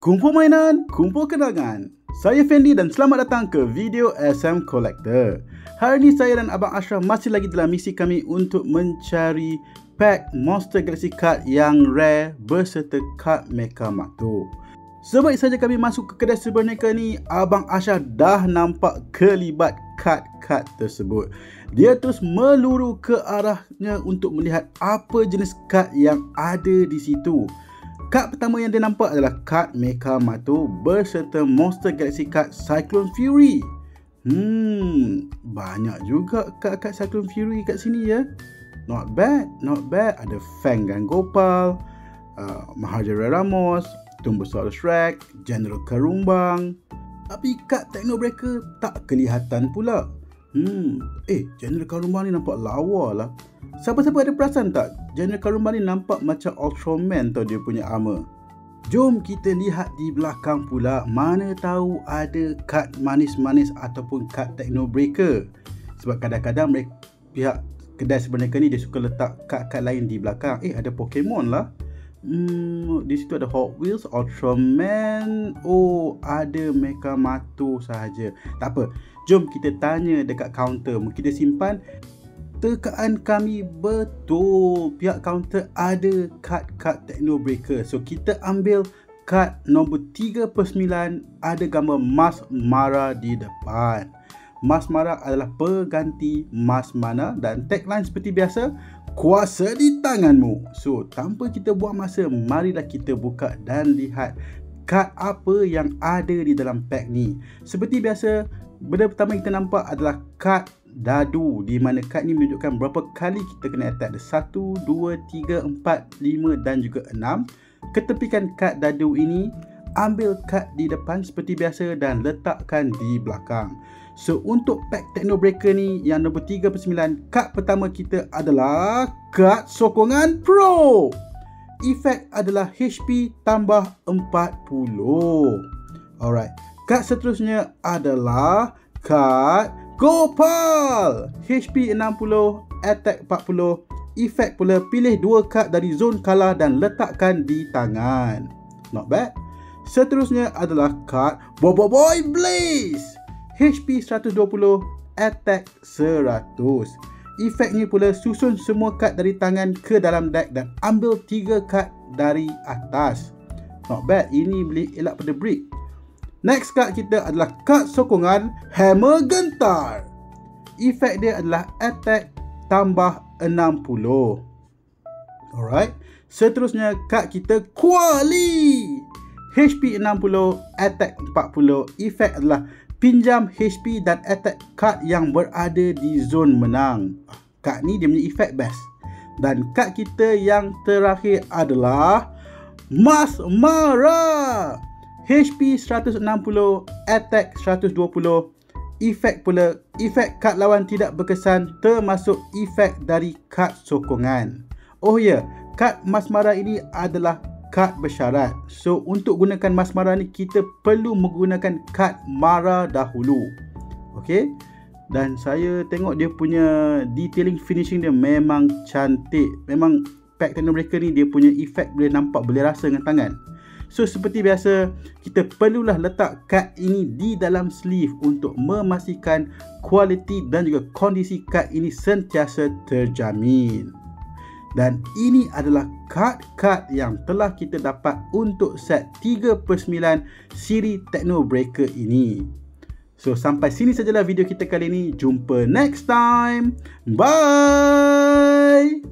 Kumpul mainan, kumpul kenangan. Saya Fendi dan selamat datang ke video SM Collector. Hari ini saya dan Abang Ashraf masih lagi dalam misi kami untuk mencari pack Monster Galaxy card yang rare berserta kad Mecha Mato. Sebaik saja kami masuk ke kedai Cyberneca ni, Abang Ashraf dah nampak kelibat kad-kad tersebut. Dia terus meluru ke arahnya untuk melihat apa jenis kad yang ada di situ. Kad pertama yang dia nampak adalah kad Mecha Mato berserta Monster Galaxy card Cyclone Fury. Banyak juga kad-kad Cyclone Fury kat sini ya. Not bad, not bad. Ada Fang Gangopal, Maharaja Ramos, Tumbosaurus Rex, General Karumbang. Tapi kad Techno Breaker tak kelihatan pula. General Karumbang ni nampak lawa lah. Siapa-siapa ada perasan tak? General Karumbang ni nampak macam Ultraman tau dia punya armor. Jom kita lihat di belakang pula. Mana tahu ada kad manis-manis ataupun kad Techno Breaker. Sebab kadang-kadang pihak kedai sebenarnya ni dia suka letak kad-kad lain di belakang. Ada Pokemon lah. Di situ ada Hot Wheels, Ultraman. Ada Mecha Mato sahaja. Tak apa. Jom kita tanya dekat kaunter. Mungkin dia simpan. Tekaan kami betul. Pihak kaunter ada kad-kad Techno Breaker. So kita ambil kad nombor 3/9. Ada gambar Mas Mara di depan. Mas Mara adalah pengganti Mas Mana. Dan tagline seperti biasa, kuasa di tanganmu. So tanpa kita buang masa, marilah kita buka dan lihat kad apa yang ada di dalam pack ni. Seperti biasa, benda pertama yang kita nampak adalah kad dadu, di mana kad ni menunjukkan berapa kali kita kena attack. Ada 1, 2, 3, 4, 5 dan juga 6. Ketepikan kad dadu ini, ambil kad di depan seperti biasa dan letakkan di belakang. So untuk pack Techno Breaker ni yang nombor 3/9, kad pertama kita adalah kad sokongan Pro. Efek adalah HP tambah 40. Alright. Kad seterusnya adalah kad Gopal. HP 60, attack 40. Efek pula, pilih 2 kad dari zone kalah dan letakkan di tangan. Not bad. Seterusnya adalah kad Boboiboy Blaze. HP 120, attack 100. Efek ni pula, susun semua kad dari tangan ke dalam deck dan ambil 3 kad dari atas. Not bad. Ini boleh elak pada break. Next kad kita adalah kad sokongan Hammer Gentar. Efek dia adalah attack tambah 60. Alright. Seterusnya kad kita Kuali. HP 60, attack 40. Efek adalah pinjam HP dan attack kad yang berada di zon menang. Kad ni dia punya efek best. Dan kad kita yang terakhir adalah Mas Mara. HP 160, attack 120. Efek pula, efek kad lawan tidak berkesan termasuk efek dari kad sokongan. Kad Mas Mara ini adalah kad bersyarat. So untuk gunakan Mas Mara ni, kita perlu menggunakan kad Mara dahulu. Okay. Dan saya tengok dia punya detailing finishing dia memang cantik. Memang pack Techno Breaker ni dia punya efek boleh nampak, boleh rasa dengan tangan. So seperti biasa, kita perlulah letak kad ini di dalam sleeve untuk memastikan kualiti dan juga kondisi kad ini sentiasa terjamin. Dan ini adalah kad-kad yang telah kita dapat untuk set 3/9 siri Techno Breaker ini. So sampai sini sajalah video kita kali ini. Jumpa next time. Bye.